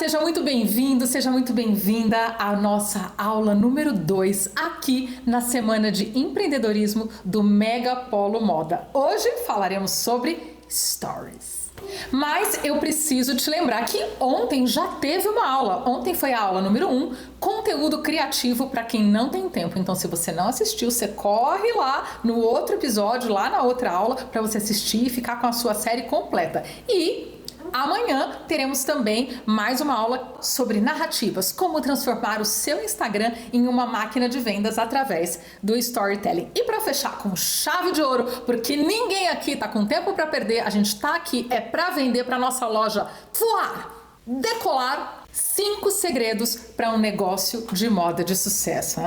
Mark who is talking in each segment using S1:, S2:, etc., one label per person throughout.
S1: seja muito bem-vindo, seja muito bem-vinda à nossa aula número 2 aqui na Semana de Empreendedorismo do Mega Polo Moda. Hoje falaremos sobre Stories. Mas eu preciso te lembrar que ontem já teve uma aula. Ontem foi a aula número 1, conteúdo criativo para quem não tem tempo. Então, se você não assistiu, você corre lá no outro episódio, lá na outra aula, para você assistir e ficar com a sua série completa. E amanhã teremos também mais uma aula sobre narrativas, como transformar o seu Instagram em uma máquina de vendas através do storytelling. E para fechar com chave de ouro, porque ninguém aqui tá com tempo para perder, a gente tá aqui para vender para nossa loja voar, decolar. 5 segredos para um negócio de moda de sucesso.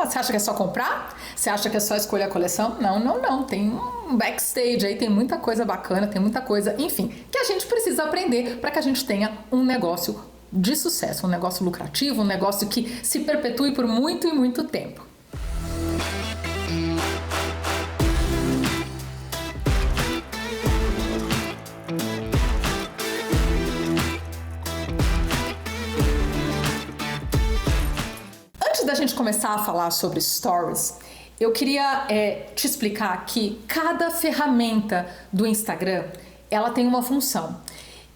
S1: Você acha que é só comprar? Você acha que é só escolher a coleção? Não. Tem um backstage aí, tem muita coisa bacana, tem muita coisa, enfim, que a gente precisa aprender para que a gente tenha um negócio de sucesso, um negócio lucrativo, um negócio que se perpetue por muito e muito tempo. Da gente começar a falar sobre stories, eu queria te explicar que cada ferramenta do Instagram, ela tem uma função.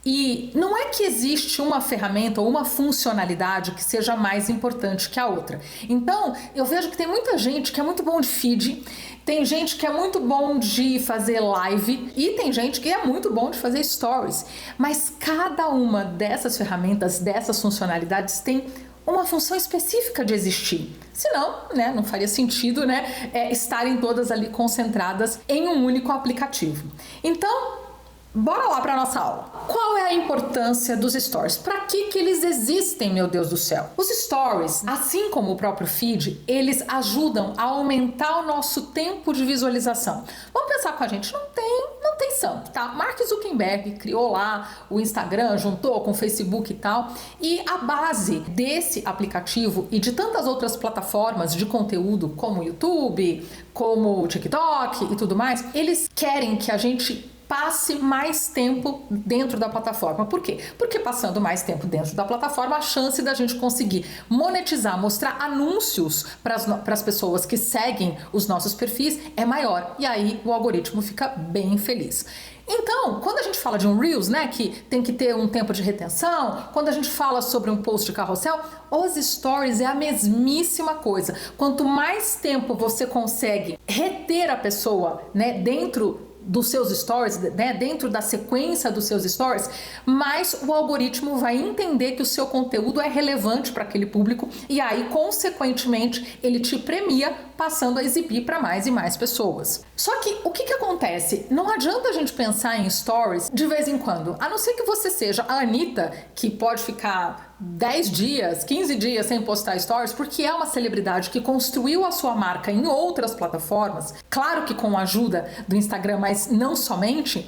S1: E não é que existe uma ferramenta ou uma funcionalidade que seja mais importante que a outra. Então, eu vejo que tem muita gente que é muito bom de feed, tem gente que é muito bom de fazer live e tem gente que é muito bom de fazer stories. Mas cada uma dessas ferramentas, dessas funcionalidades tem uma função específica de existir. Senão, não faria sentido, estarem todas ali concentradas em um único aplicativo. Então, bora lá para nossa aula. Qual é a importância dos stories? Para que eles existem, meu Deus do céu? Os stories, assim como o próprio feed, eles ajudam a aumentar o nosso tempo de visualização. Vamos pensar com a gente, não tem santo, tá? Mark Zuckerberg criou lá o Instagram, juntou com o Facebook e tal, e a base desse aplicativo e de tantas outras plataformas de conteúdo, como o YouTube, como o TikTok e tudo mais, eles querem que a gente passe mais tempo dentro da plataforma. Por quê? Porque passando mais tempo dentro da plataforma, a chance da gente conseguir monetizar, mostrar anúncios para as pessoas que seguem os nossos perfis é maior. E aí o algoritmo fica bem feliz. Então, quando a gente fala de um Reels, que tem que ter um tempo de retenção, quando a gente fala sobre um post de carrossel, os stories é a mesmíssima coisa. Quanto mais tempo você consegue reter a pessoa, dentro dos seus stories, dentro da sequência dos seus stories, mais o algoritmo vai entender que o seu conteúdo é relevante para aquele público e aí, consequentemente, ele te premia passando a exibir para mais e mais pessoas. Só que o que acontece? Não adianta a gente pensar em stories de vez em quando, a não ser que você seja a Anitta, que pode ficar 10 dias, 15 dias sem postar stories, porque é uma celebridade que construiu a sua marca em outras plataformas, claro que com a ajuda do Instagram, mas não somente.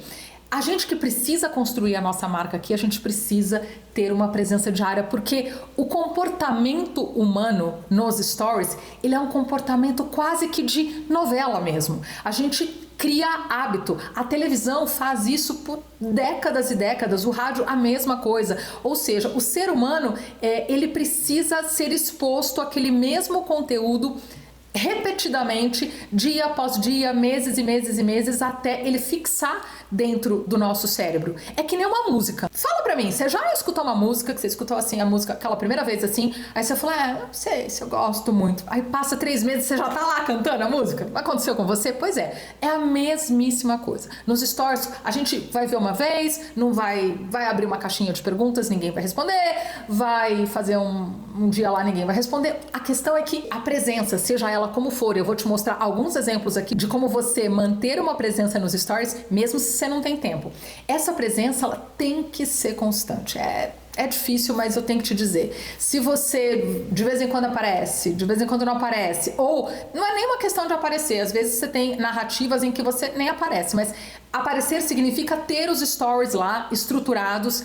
S1: A gente que precisa construir a nossa marca aqui, a gente precisa ter uma presença diária, porque o comportamento humano nos stories, ele é um comportamento quase que de novela mesmo. A gente cria hábito. A televisão faz isso por décadas e décadas, o rádio a mesma coisa. Ou seja, o ser humano, ele precisa ser exposto àquele mesmo conteúdo repetidamente, dia após dia, meses e meses e meses, até ele fixar dentro do nosso cérebro. É que nem uma música. Fala pra mim, você já escutou uma música, que você escutou assim, a música aquela primeira vez assim, aí você fala, não sei se eu gosto muito. Aí passa 3 meses, você já tá lá cantando a música. Aconteceu com você? Pois é a mesmíssima coisa. Nos stories, a gente vai ver uma vez, não vai abrir uma caixinha de perguntas, ninguém vai responder, vai fazer um dia lá, ninguém vai responder. A questão é que a presença, seja ela como for, eu vou te mostrar alguns exemplos aqui de como você manter uma presença nos stories, mesmo se você não tem tempo. Essa presença, ela tem que ser constante. É difícil, mas eu tenho que te dizer. Se você de vez em quando aparece, de vez em quando não aparece, ou não é nem uma questão de aparecer, às vezes você tem narrativas em que você nem aparece, mas aparecer significa ter os stories lá estruturados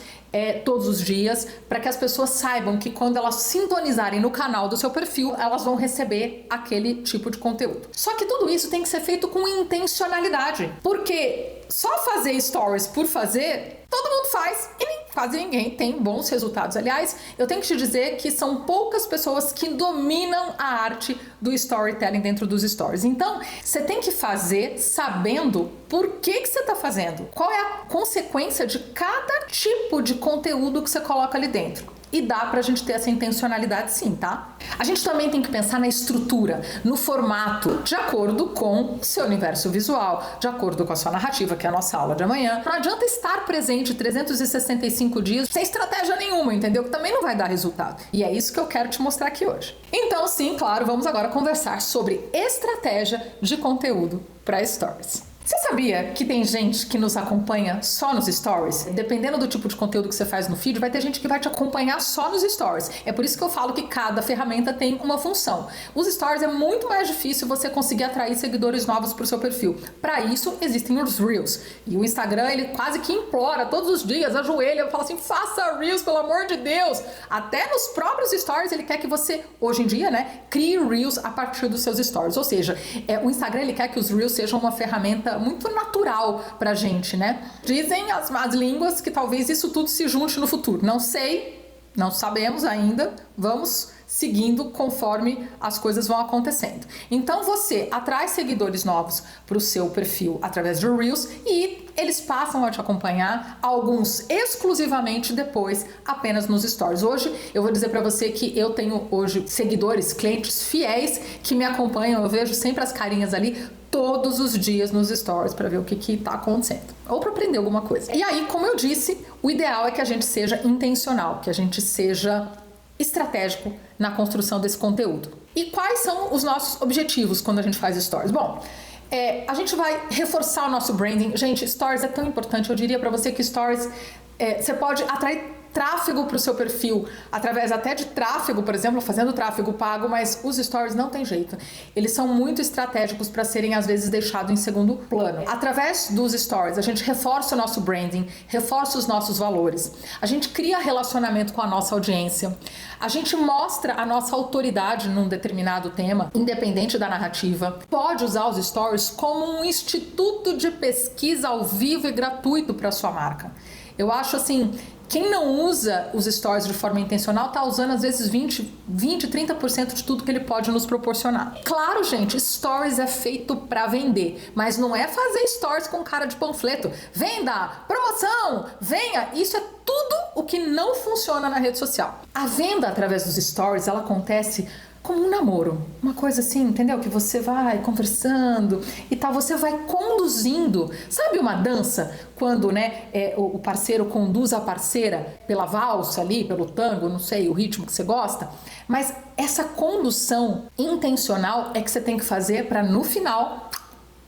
S1: todos os dias, para que as pessoas saibam que quando elas sintonizarem no canal do seu perfil, elas vão receber aquele tipo de conteúdo. Só que tudo isso tem que ser feito com intencionalidade, porque só fazer stories por fazer, todo mundo faz e nem quase ninguém tem bons resultados. Aliás, eu tenho que te dizer que são poucas pessoas que dominam a arte do storytelling dentro dos stories. Então, você tem que fazer sabendo por que você está fazendo. Qual é a consequência de cada tipo de conteúdo que você coloca ali dentro. E dá pra gente ter essa intencionalidade sim, tá? A gente também tem que pensar na estrutura, no formato, de acordo com o seu universo visual, de acordo com a sua narrativa, que é a nossa aula de amanhã. Não adianta estar presente 365 dias sem estratégia nenhuma, entendeu? Que também não vai dar resultado. E é isso que eu quero te mostrar aqui hoje. Então, sim, claro, vamos agora conversar sobre estratégia de conteúdo para stories. Você sabia que tem gente que nos acompanha só nos stories? Dependendo do tipo de conteúdo que você faz no feed, vai ter gente que vai te acompanhar só nos stories. É por isso que eu falo que cada ferramenta tem uma função. Os stories é muito mais difícil você conseguir atrair seguidores novos para o seu perfil. Para isso, existem os Reels. E o Instagram, ele quase que implora todos os dias, ajoelha e fala assim, faça Reels, pelo amor de Deus. Até nos próprios stories, ele quer que você, hoje em dia, né, crie Reels a partir dos seus stories. Ou seja, o Instagram, ele quer que os Reels sejam uma ferramenta muito natural pra gente, né? Dizem as más línguas que talvez isso tudo se junte no futuro. Não sei, não sabemos ainda. Vamos seguindo conforme as coisas vão acontecendo. Então você atrai seguidores novos para o seu perfil através de Reels e eles passam a te acompanhar, alguns exclusivamente, depois apenas nos stories. Hoje eu vou dizer para você que eu tenho hoje seguidores, clientes fiéis que me acompanham, eu vejo sempre as carinhas ali todos os dias nos stories para ver o que tá acontecendo ou para aprender alguma coisa. E aí, como eu disse, o ideal é que a gente seja intencional, que a gente seja estratégico na construção desse conteúdo. E quais são os nossos objetivos quando a gente faz stories? Bom, a gente vai reforçar o nosso branding. Gente, stories é tão importante. Eu diria para você que stories, você pode atrair tráfego para o seu perfil, através até de tráfego, por exemplo, fazendo tráfego pago, mas os stories não tem jeito. Eles são muito estratégicos para serem, às vezes, deixados em segundo plano. Através dos stories, a gente reforça o nosso branding, reforça os nossos valores, a gente cria relacionamento com a nossa audiência, a gente mostra a nossa autoridade num determinado tema, independente da narrativa. Pode usar os stories como um instituto de pesquisa ao vivo e gratuito para a sua marca. Eu acho assim, quem não usa os stories de forma intencional está usando às vezes 20, 30% de tudo que ele pode nos proporcionar. Claro, gente, stories é feito para vender, mas não é fazer stories com cara de panfleto. Venda, promoção, venha, isso é tudo o que não funciona na rede social. A venda através dos stories, ela acontece como um namoro, uma coisa assim, entendeu? Que você vai conversando e tal, você vai conduzindo. Sabe uma dança? Quando, né, o parceiro conduz a parceira pela valsa ali, pelo tango, não sei, o ritmo que você gosta. Mas essa condução intencional é que você tem que fazer para no final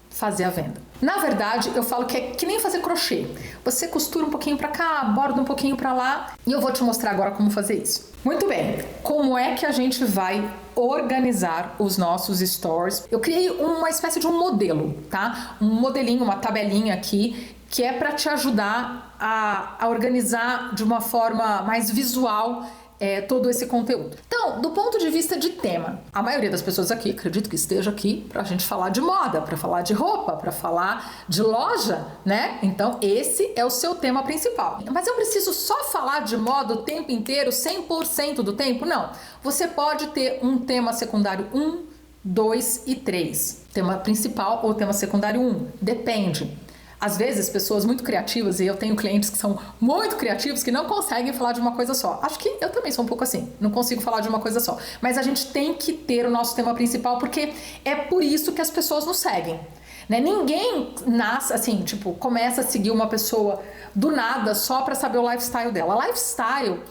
S1: fazer a venda. Na verdade, eu falo que é que nem fazer crochê. Você costura um pouquinho para cá, borda um pouquinho para lá, e eu vou te mostrar agora como fazer isso. Muito bem, como é que a gente vai organizar os nossos stories? Eu criei uma espécie de um modelo, tá? Um modelinho, uma tabelinha aqui, que é para te ajudar a organizar de uma forma mais visual todo esse conteúdo. Então, do ponto de vista de tema, a maioria das pessoas aqui, acredito que esteja aqui pra gente falar de moda, pra falar de roupa, pra falar de loja, né? Então, esse é o seu tema principal. Mas eu preciso só falar de moda o tempo inteiro, 100% do tempo? Não. Você pode ter um tema secundário 1, 2 e 3. Tema principal ou tema secundário 1. Depende. Às vezes, pessoas muito criativas, e eu tenho clientes que são muito criativos, que não conseguem falar de uma coisa só. Acho que eu também sou um pouco assim, não consigo falar de uma coisa só. Mas a gente tem que ter o nosso tema principal, porque é por isso que as pessoas nos seguem. Né? Ninguém nasce assim, tipo, começa a seguir uma pessoa do nada só para saber o lifestyle dela. Lifestyle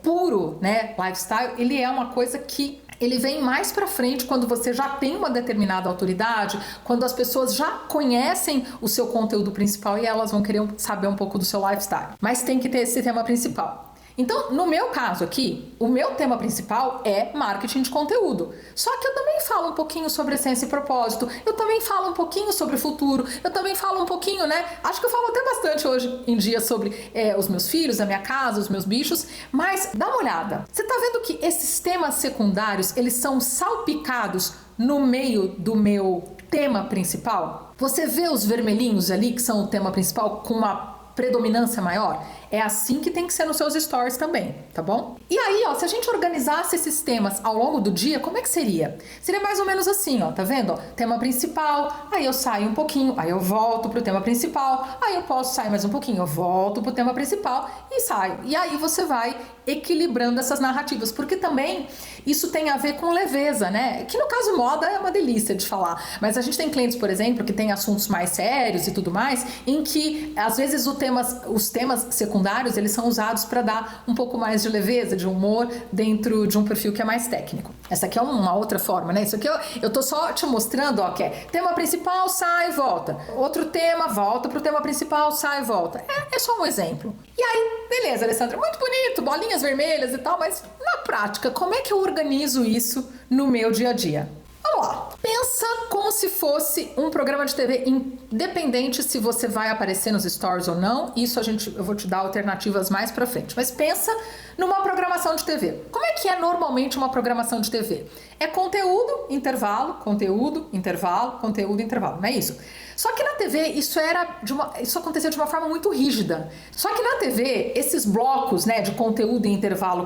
S1: puro, né? Lifestyle, ele é uma coisa que ele vem mais pra frente quando você já tem uma determinada autoridade, quando as pessoas já conhecem o seu conteúdo principal e elas vão querer saber um pouco do seu lifestyle. Mas tem que ter esse tema principal. Então, no meu caso aqui, o meu tema principal é marketing de conteúdo. Só que eu também falo um pouquinho sobre essência e propósito, eu também falo um pouquinho sobre futuro, eu também falo um pouquinho, né? Acho que eu falo até bastante hoje em dia sobre os meus filhos, a minha casa, os meus bichos, mas dá uma olhada. Você tá vendo que esses temas secundários, eles são salpicados no meio do meu tema principal? Você vê os vermelhinhos ali, que são o tema principal, com uma predominância maior? É assim que tem que ser nos seus stories também, tá bom? E aí, ó, se a gente organizasse esses temas ao longo do dia, como é que seria? Seria mais ou menos assim, ó, tá vendo? Ó, tema principal, aí eu saio um pouquinho, aí eu volto pro tema principal, aí eu posso sair mais um pouquinho, eu volto pro tema principal e saio. E aí você vai equilibrando essas narrativas, porque também isso tem a ver com leveza, né? Que no caso moda é uma delícia de falar, mas a gente tem clientes, por exemplo, que tem assuntos mais sérios e tudo mais, em que às vezes os temas secundários eles são usados para dar um pouco mais de leveza, de humor dentro de um perfil que é mais técnico. Essa aqui é uma outra forma, né? Isso aqui eu tô só te mostrando, ó, que é tema principal, sai e volta. Outro tema, volta pro tema principal, sai e volta. É só um exemplo. E aí, beleza, Alessandra, muito bonito, bolinhas vermelhas e tal, mas na prática, como é que eu organizo isso no meu dia a dia? Vamos lá. Pensa como se fosse um programa de TV, independente se você vai aparecer nos stories ou não. Isso eu vou te dar alternativas mais pra frente. Mas pensa numa programação de TV. Como é que é normalmente uma programação de TV? É conteúdo, intervalo, conteúdo, intervalo, conteúdo, intervalo. Não é isso? Só que na TV isso acontecia de uma forma muito rígida. Só que na TV, esses blocos, né, de conteúdo e intervalo,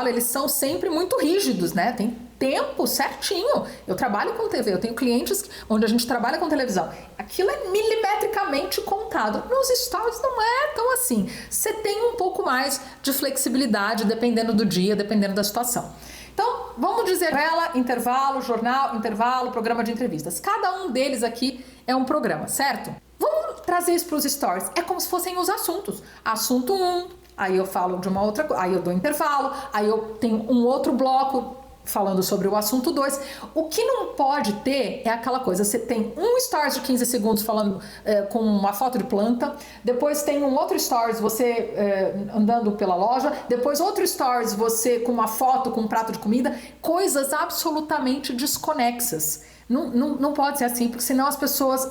S1: eles são sempre muito rígidos, né? Tem tempo certinho. Eu trabalho com TV, eu tenho clientes onde a gente trabalha com televisão. Aquilo é milimetricamente contado. Nos stories não é tão assim. Você tem um pouco mais de flexibilidade dependendo do dia, dependendo da situação. Então, vamos dizer novela, intervalo, jornal, intervalo, programa de entrevistas. Cada um deles aqui é um programa, certo? Vamos trazer isso para os stories. É como se fossem os assuntos. Assunto 1, aí eu falo de uma outra coisa, aí eu dou intervalo, aí eu tenho um outro bloco falando sobre o assunto 2. O que não pode ter é aquela coisa, você tem um stories de 15 segundos falando com uma foto de planta, depois tem um outro stories você andando pela loja, depois outro stories você com uma foto com um prato de comida, coisas absolutamente desconexas. Não pode ser assim, porque senão as pessoas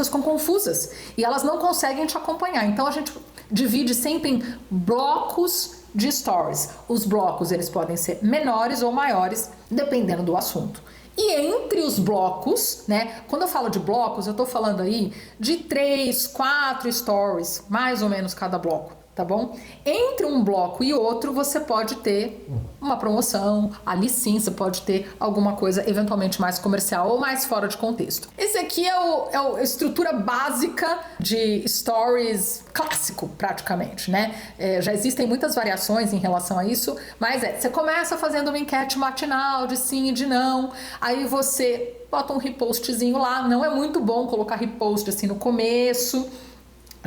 S1: ficam confusas e elas não conseguem te acompanhar. Então a gente divide sempre em blocos de stories. Os blocos eles podem ser menores ou maiores, dependendo do assunto. E entre os blocos, né? Quando eu falo de blocos, eu tô falando aí de 3, 4 stories, mais ou menos cada bloco, tá bom? Entre um bloco e outro, você pode ter uma promoção, ali sim você pode ter alguma coisa eventualmente mais comercial ou mais fora de contexto. Esse aqui é a estrutura básica de stories clássico, praticamente, né? Já existem muitas variações em relação a isso, mas você começa fazendo uma enquete matinal de sim e de não, aí você bota um repostzinho lá, não é muito bom colocar repost assim no começo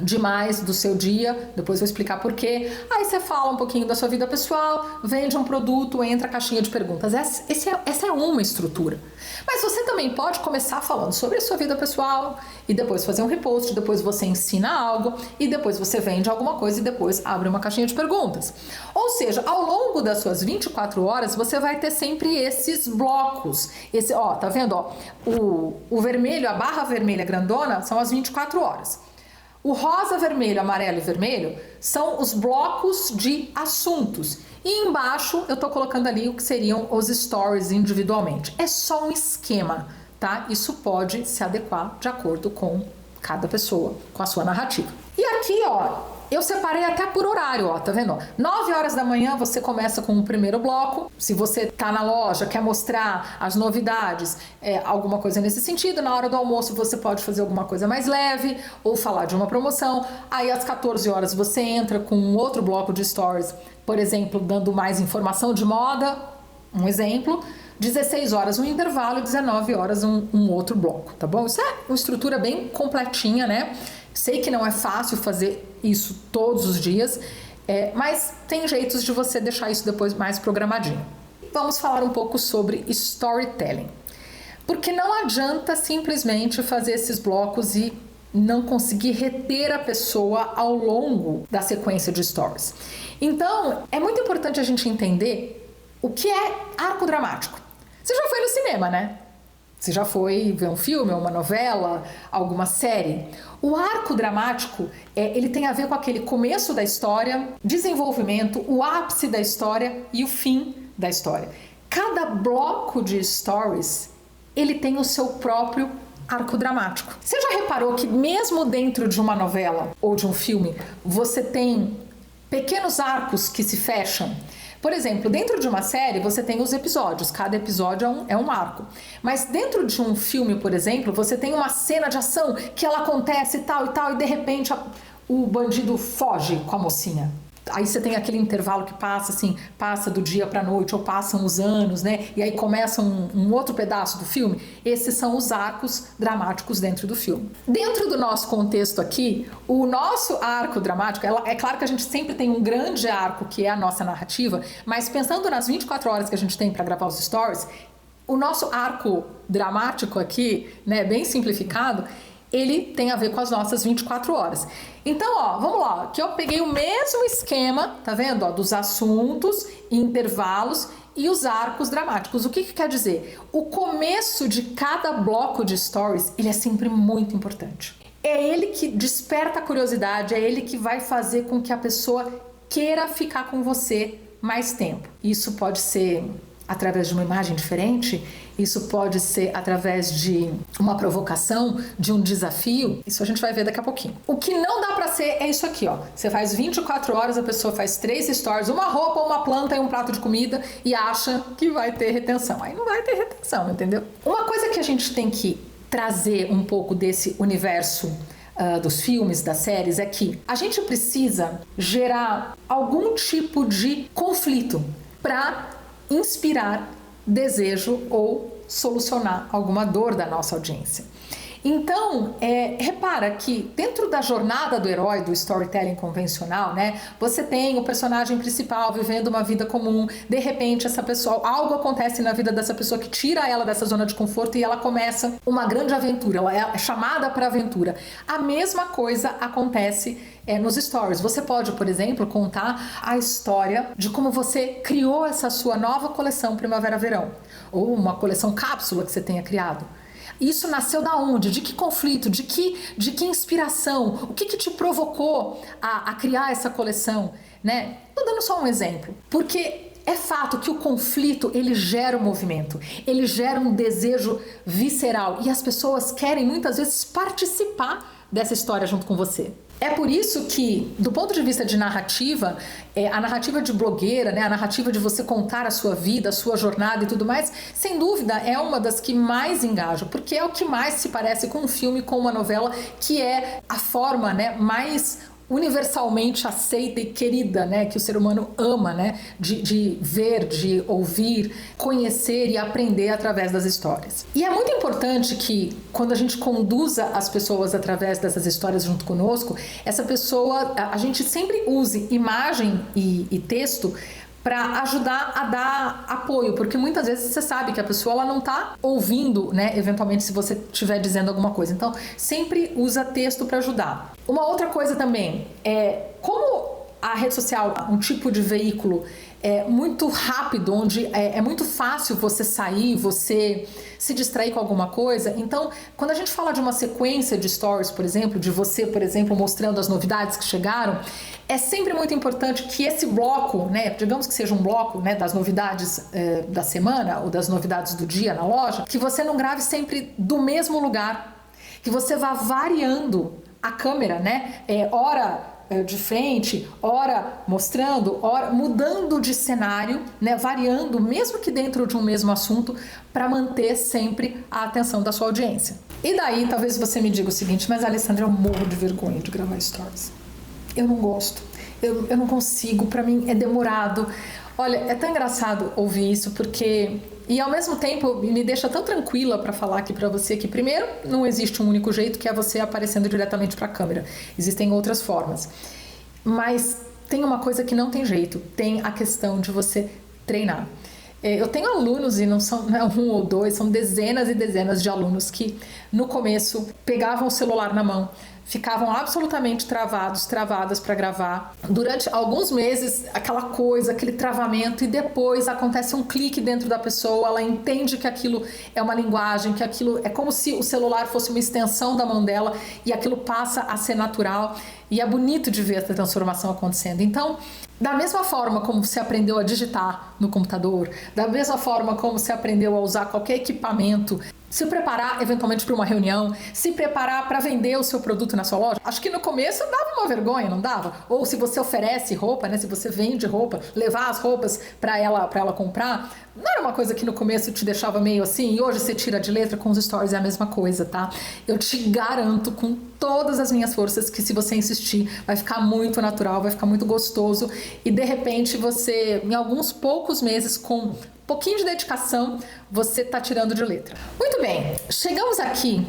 S1: demais do seu dia, depois vou explicar por quê. Aí você fala um pouquinho da sua vida pessoal, vende um produto, entra a caixinha de perguntas. Essa é uma estrutura. Mas você também pode começar falando sobre a sua vida pessoal e depois fazer um repost, depois você ensina algo e depois você vende alguma coisa e depois abre uma caixinha de perguntas. Ou seja, ao longo das suas 24 horas, você vai ter sempre esses blocos. Tá vendo? Ó, o vermelho, a barra vermelha grandona, são as 24 horas. O rosa, vermelho, amarelo e vermelho são os blocos de assuntos. E embaixo eu tô colocando ali o que seriam os stories individualmente. É só um esquema, tá? Isso pode se adequar de acordo com cada pessoa, com a sua narrativa. E aqui, ó, eu separei até por horário, ó, tá vendo? 9 horas da manhã você começa com o primeiro bloco. Se você tá na loja, quer mostrar as novidades, alguma coisa nesse sentido, na hora do almoço você pode fazer alguma coisa mais leve ou falar de uma promoção. Aí às 14 horas você entra com um outro bloco de stories, por exemplo, dando mais informação de moda, um exemplo. 16 horas um intervalo, 19 horas um outro bloco, tá bom? Isso é uma estrutura bem completinha, né? Sei que não é fácil fazer isso todos os dias, mas tem jeitos de você deixar isso depois mais programadinho. Vamos falar um pouco sobre storytelling. Porque não adianta simplesmente fazer esses blocos e não conseguir reter a pessoa ao longo da sequência de stories. Então, é muito importante a gente entender o que é arco dramático. Você já foi no cinema, né? Você já foi ver um filme, uma novela, alguma série? O arco dramático, ele tem a ver com aquele começo da história, desenvolvimento, o ápice da história e o fim da história. Cada bloco de stories, ele tem o seu próprio arco dramático. Você já reparou que mesmo dentro de uma novela ou de um filme, você tem pequenos arcos que se fecham. Por exemplo, dentro de uma série você tem os episódios, cada episódio é um arco. Mas dentro de um filme, por exemplo, você tem uma cena de ação que ela acontece e tal, e de repente o bandido foge com a mocinha. Aí você tem aquele intervalo que passa, assim, passa do dia pra noite, ou passam os anos, né? E aí começa um outro pedaço do filme. Esses são os arcos dramáticos dentro do filme. Dentro do nosso contexto aqui, o nosso arco dramático, é claro que a gente sempre tem um grande arco, que é a nossa narrativa, mas pensando nas 24 horas que a gente tem para gravar os stories, o nosso arco dramático aqui, né, bem simplificado, ele tem a ver com as nossas 24 horas. Então, ó, vamos lá, que eu peguei o mesmo esquema, tá vendo? Ó, dos assuntos, intervalos e os arcos dramáticos. O que quer dizer? O começo de cada bloco de stories, ele é sempre muito importante. É ele que desperta a curiosidade, é ele que vai fazer com que a pessoa queira ficar com você mais tempo. Isso pode ser através de uma imagem diferente, isso pode ser através de uma provocação, de um desafio, isso a gente vai ver daqui a pouquinho. O que não dá pra ser é isso aqui, ó. Você faz 24 horas, a pessoa faz 3 stories, uma roupa, uma planta e um prato de comida e acha que vai ter retenção. Aí não vai ter retenção, entendeu? Uma coisa que a gente tem que trazer um pouco desse universo dos filmes, das séries, é que a gente precisa gerar algum tipo de conflito para inspirar desejo ou solucionar alguma dor da nossa audiência. Então, repara que dentro da jornada do herói, do storytelling convencional, né, você tem o personagem principal vivendo uma vida comum, de repente essa pessoa, algo acontece na vida dessa pessoa que tira ela dessa zona de conforto e ela começa uma grande aventura, ela é chamada para aventura. A mesma coisa acontece nos stories. Você pode, por exemplo, contar a história de como você criou essa sua nova coleção Primavera-Verão, ou uma coleção cápsula que você tenha criado. Isso nasceu da onde? De que conflito? De que inspiração? O que te provocou a criar essa coleção? Né? Tô dando só um exemplo. Porque é fato que o conflito, ele gera um movimento. Ele gera um desejo visceral. E as pessoas querem, muitas vezes, participar dessa história junto com você. É por isso que, do ponto de vista de narrativa, a narrativa de blogueira, né, a narrativa de você contar a sua vida, a sua jornada e tudo mais, sem dúvida é uma das que mais engaja, porque é o que mais se parece com um filme, com uma novela, que é a forma, né, mais universalmente aceita e querida, né, que o ser humano ama, né, de ver, de ouvir, conhecer e aprender através das histórias. E é muito importante que, quando a gente conduza as pessoas através dessas histórias junto conosco, essa pessoa, a gente sempre use imagem e texto para ajudar a dar apoio, porque muitas vezes você sabe que a pessoa ela não está ouvindo, né, eventualmente se você estiver dizendo alguma coisa. Então, sempre usa texto para ajudar. Uma outra coisa também é como a rede social é um tipo de veículo muito rápido, onde é muito fácil você sair, você se distrair com alguma coisa. Então, quando a gente fala de uma sequência de stories, por exemplo, de você, por exemplo, mostrando as novidades que chegaram, é sempre muito importante que esse bloco, né, digamos que seja um bloco, né, das novidades da semana ou das novidades do dia na loja, que você não grave sempre do mesmo lugar, que você vá variando a câmera, né, ora de frente, ora mostrando, ora mudando de cenário, né, variando, mesmo que dentro de um mesmo assunto, para manter sempre a atenção da sua audiência. E daí, talvez você me diga o seguinte: mas Alessandra, eu morro de vergonha de gravar stories. Eu não gosto, eu não consigo, para mim é demorado. Olha, é tão engraçado ouvir isso, porque... E ao mesmo tempo me deixa tão tranquila para falar aqui para você que, primeiro, não existe um único jeito, que é você aparecendo diretamente para a câmera. Existem outras formas. Mas tem uma coisa que não tem jeito, tem a questão de você treinar. Eu tenho alunos, e não são um ou dois, são dezenas e dezenas de alunos que no começo pegavam o celular na mão, ficavam absolutamente travadas para gravar. Durante alguns meses, aquela coisa, aquele travamento, e depois acontece um clique dentro da pessoa, ela entende que aquilo é uma linguagem, que aquilo é como se o celular fosse uma extensão da mão dela, e aquilo passa a ser natural, e é bonito de ver essa transformação acontecendo. Então, da mesma forma como você aprendeu a digitar no computador, da mesma forma como você aprendeu a usar qualquer equipamento se preparar eventualmente para uma reunião, se preparar para vender o seu produto na sua loja. Acho que no começo dava uma vergonha, não dava? Ou se você oferece roupa, né? Se você vende roupa, levar as roupas para ela comprar, não era uma coisa que no começo te deixava meio assim, e hoje você tira de letra. Com os stories é a mesma coisa, tá? Eu te garanto com todas as minhas forças que se você insistir, vai ficar muito natural, vai ficar muito gostoso e de repente você, em alguns poucos meses, com pouquinho de dedicação, você tá tirando de letra. Muito bem, chegamos aqui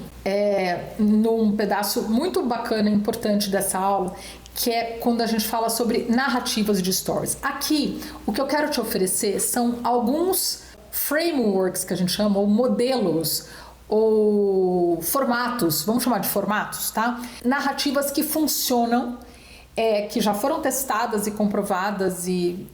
S1: num pedaço muito bacana e importante dessa aula, que é quando a gente fala sobre narrativas de stories. Aqui, o que eu quero te oferecer são alguns frameworks, que a gente chama, ou modelos, ou formatos, vamos chamar de formatos, tá? Narrativas que funcionam, que já foram testadas e comprovadas e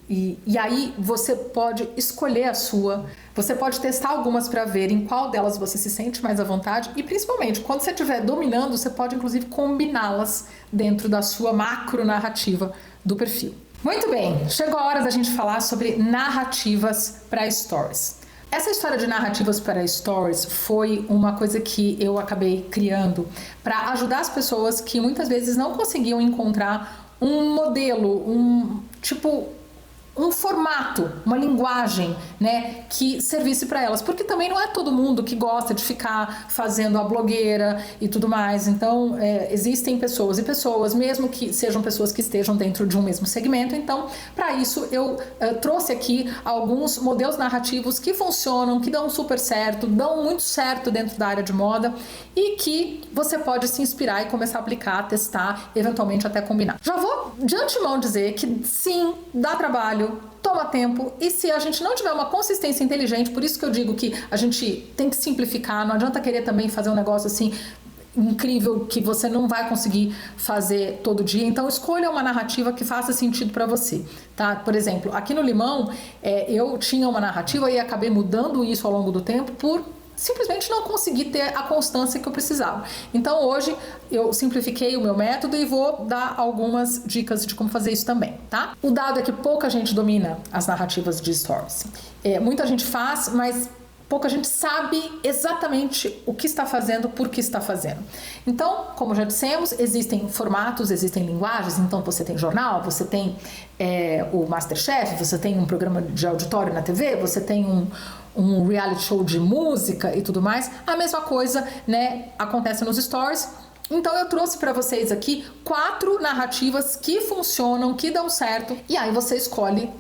S1: aí você pode escolher a sua, você pode testar algumas para ver em qual delas você se sente mais à vontade e principalmente quando você estiver dominando, você pode inclusive combiná-las dentro da sua macro narrativa do perfil. Muito bem, chegou a hora da gente falar sobre narrativas para stories. Essa história de narrativas para stories foi uma coisa que eu acabei criando para ajudar as pessoas que muitas vezes não conseguiam encontrar um modelo, um formato, uma linguagem, né, que servisse para elas, porque também não é todo mundo que gosta de ficar fazendo a blogueira e tudo mais. Então existem pessoas e pessoas, mesmo que sejam pessoas que estejam dentro de um mesmo segmento. Então, para isso eu trouxe aqui alguns modelos narrativos que funcionam, que dão super certo, dão muito certo dentro da área de moda e que você pode se inspirar e começar a aplicar, testar, eventualmente até combinar. Já vou de antemão dizer que sim, dá trabalho, toma tempo, e se a gente não tiver uma consistência inteligente, por isso que eu digo que a gente tem que simplificar, não adianta querer também fazer um negócio assim incrível que você não vai conseguir fazer todo dia. Então escolha uma narrativa que faça sentido para você, tá? Por exemplo, aqui no Limão eu tinha uma narrativa e acabei mudando isso ao longo do tempo por simplesmente não consegui ter a constância que eu precisava. Então hoje eu simplifiquei o meu método e vou dar algumas dicas de como fazer isso também, tá? O dado é que pouca gente domina as narrativas de stories. Muita gente faz, mas pouca gente sabe exatamente o que está fazendo, por que está fazendo. Então, como já dissemos, existem formatos, existem linguagens. Então você tem jornal, você tem o MasterChef, você tem um programa de auditório na TV, você tem um reality show de música e tudo mais. A mesma coisa, né, acontece nos stories. Então eu trouxe para vocês aqui 4 narrativas que funcionam, que dão certo, e aí você escolhe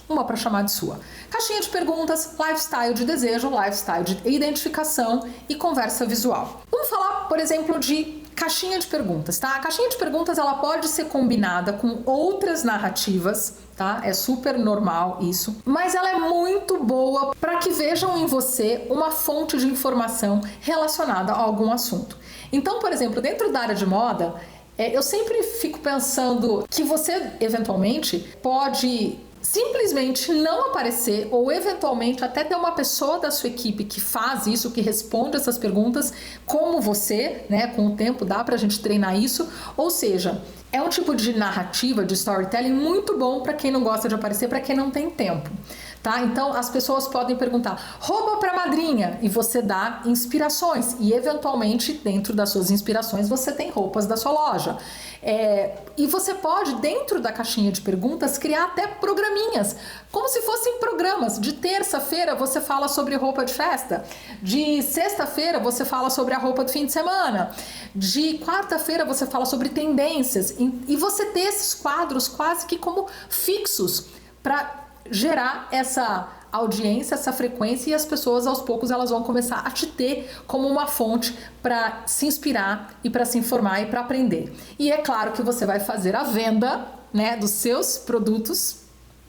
S1: uma para chamar de sua. Caixinha de perguntas, lifestyle de desejo, lifestyle de identificação e conversa visual. Vamos falar, por exemplo, de caixinha de perguntas, tá? A caixinha de perguntas ela pode ser combinada com outras narrativas, tá? É super normal isso, mas ela é muito boa para que vejam em você uma fonte de informação relacionada a algum assunto. Então, por exemplo, dentro da área de moda, eu sempre fico pensando que você eventualmente pode simplesmente não aparecer ou eventualmente até ter uma pessoa da sua equipe que faz isso, que responde essas perguntas como você, né? Com o tempo dá pra gente treinar isso, ou seja, é um tipo de narrativa, de storytelling muito bom para quem não gosta de aparecer, para quem não tem tempo. Tá? Então as pessoas podem perguntar roupa para madrinha e você dá inspirações e eventualmente dentro das suas inspirações você tem roupas da sua loja. E você pode dentro da caixinha de perguntas criar até programinhas, como se fossem programas. De terça-feira você fala sobre roupa de festa, de sexta-feira você fala sobre a roupa do fim de semana, de quarta-feira você fala sobre tendências e você ter esses quadros quase que como fixos para gerar essa audiência, essa frequência, e as pessoas aos poucos elas vão começar a te ter como uma fonte para se inspirar e para se informar e para aprender. E é claro que você vai fazer a venda, né, dos seus produtos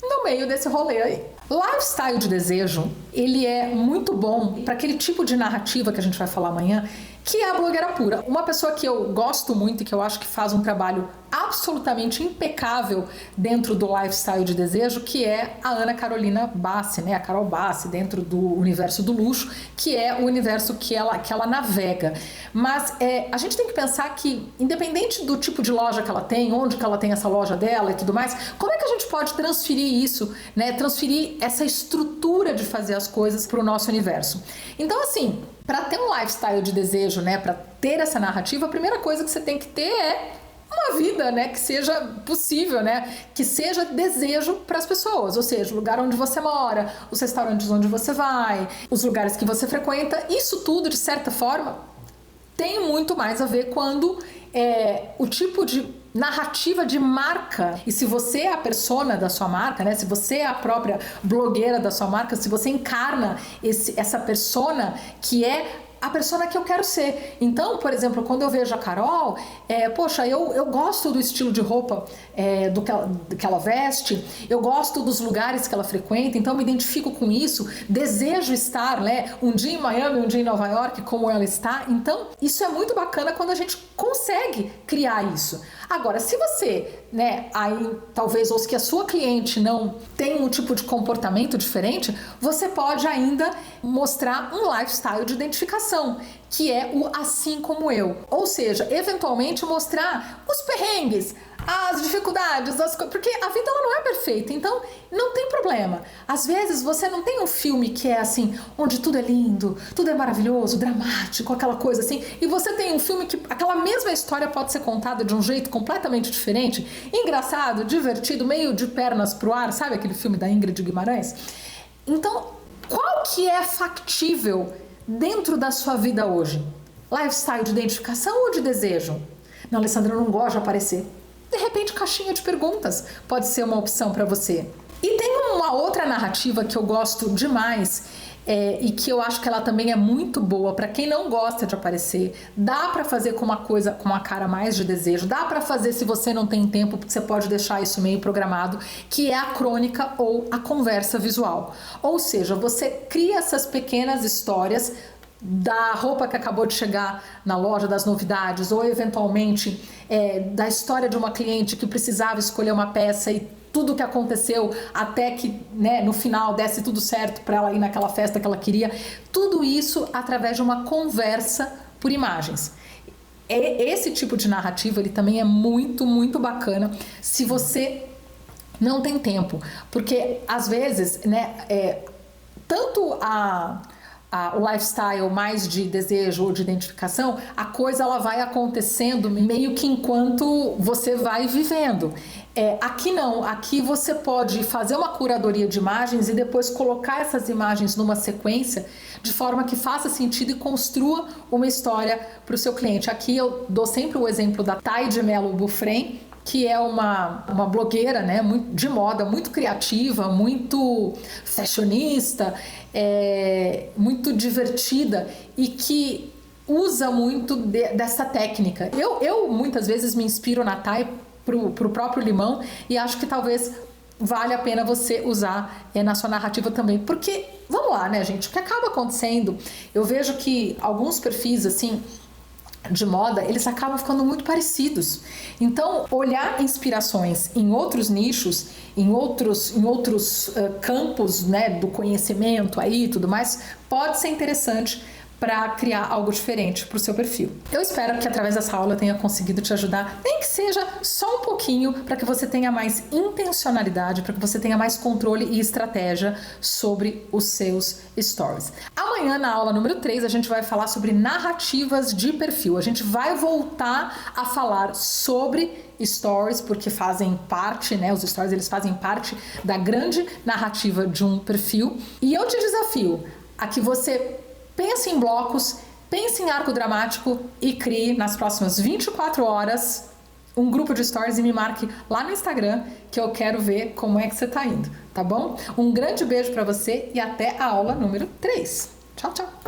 S1: no meio desse rolê aí. Lifestyle de desejo, ele é muito bom para aquele tipo de narrativa que a gente vai falar amanhã, que é a blogueira pura. Uma pessoa que eu gosto muito e que eu acho que faz um trabalho absolutamente impecável dentro do lifestyle de desejo, que é a Ana Carolina Bassi, né? A Carol Bassi, dentro do universo do luxo, que é o universo que ela navega. Mas a gente tem que pensar que, independente do tipo de loja que ela tem, onde que ela tem essa loja dela e tudo mais, como é que a gente pode transferir isso, né? Transferir essa estrutura de fazer as coisas para o nosso universo. Então, assim, para ter um lifestyle de desejo, né, para ter essa narrativa, a primeira coisa que você tem que ter é uma vida, né, que seja possível, né, que seja desejo para as pessoas, ou seja, o lugar onde você mora, os restaurantes onde você vai, os lugares que você frequenta, isso tudo, de certa forma, tem muito mais a ver quando o tipo de narrativa de marca, e se você é a persona da sua marca, né, se você é a própria blogueira da sua marca, se você encarna essa persona que é a persona que eu quero ser. Então, por exemplo, quando eu vejo a Carol, poxa, eu gosto do estilo de roupa do que ela veste, eu gosto dos lugares que ela frequenta, então eu me identifico com isso, desejo estar, né, um dia em Miami, um dia em Nova York, como ela está. Então, isso é muito bacana quando a gente consegue criar isso. Agora, se você, né, aí talvez, ou que a sua cliente não tem um tipo de comportamento diferente, você pode ainda mostrar um lifestyle de identificação, que é o assim como eu. Ou seja, eventualmente mostrar os perrengues, as dificuldades, porque a vida ela não é perfeita, então não tem problema. Às vezes você não tem um filme que é assim, onde tudo é lindo, tudo é maravilhoso, dramático, aquela coisa assim, e você tem um filme que aquela mesma história pode ser contada de um jeito completamente diferente, engraçado, divertido, meio de pernas pro ar, sabe aquele filme da Ingrid Guimarães? Então, qual que é factível dentro da sua vida hoje? Lifestyle de identificação ou de desejo? Não, Alessandra, eu não gosto de aparecer. De repente, caixinha de perguntas pode ser uma opção para você. E tem uma outra narrativa que eu gosto demais e que eu acho que ela também é muito boa para quem não gosta de aparecer. Dá para fazer com uma coisa, com uma cara mais de desejo. Dá para fazer se você não tem tempo, porque você pode deixar isso meio programado, que é a crônica ou a conversa visual. Ou seja, você cria essas pequenas histórias da roupa que acabou de chegar na loja, das novidades, ou eventualmente da história de uma cliente que precisava escolher uma peça e tudo que aconteceu até que, né, no final desse tudo certo para ela ir naquela festa que ela queria. Tudo isso através de uma conversa por imagens. Esse tipo de narrativa ele também é muito, muito bacana se você não tem tempo, porque às vezes, né, tanto o lifestyle mais de desejo ou de identificação, a coisa ela vai acontecendo meio que enquanto você vai vivendo. Aqui não, aqui você pode fazer uma curadoria de imagens e depois colocar essas imagens numa sequência de forma que faça sentido e construa uma história para o seu cliente. Aqui eu dou sempre o exemplo da Thay de Mello Bufrem, que é uma blogueira, né, de moda, muito criativa, muito fashionista, muito divertida e que usa muito dessa técnica. Eu muitas vezes me inspiro na Thay pro próprio limão e acho que talvez vale a pena você usar na sua narrativa também, porque, vamos lá, né, gente, o que acaba acontecendo, eu vejo que alguns perfis, assim, de moda, eles acabam ficando muito parecidos. Então, olhar inspirações em outros nichos, em outros campos, né, do conhecimento aí e tudo mais, pode ser interessante para criar algo diferente para o seu perfil. Eu espero que através dessa aula eu tenha conseguido te ajudar, nem que seja só um pouquinho, para que você tenha mais intencionalidade, para que você tenha mais controle e estratégia sobre os seus stories. Amanhã, na aula número 3, a gente vai falar sobre narrativas de perfil. A gente vai voltar a falar sobre stories, porque fazem parte, né, os stories eles fazem parte da grande narrativa de um perfil. E eu te desafio a que você pense em blocos, pense em arco dramático e crie nas próximas 24 horas um grupo de stories e me marque lá no Instagram que eu quero ver como é que você tá indo, tá bom? Um grande beijo pra você e até a aula número 3. Tchau, tchau!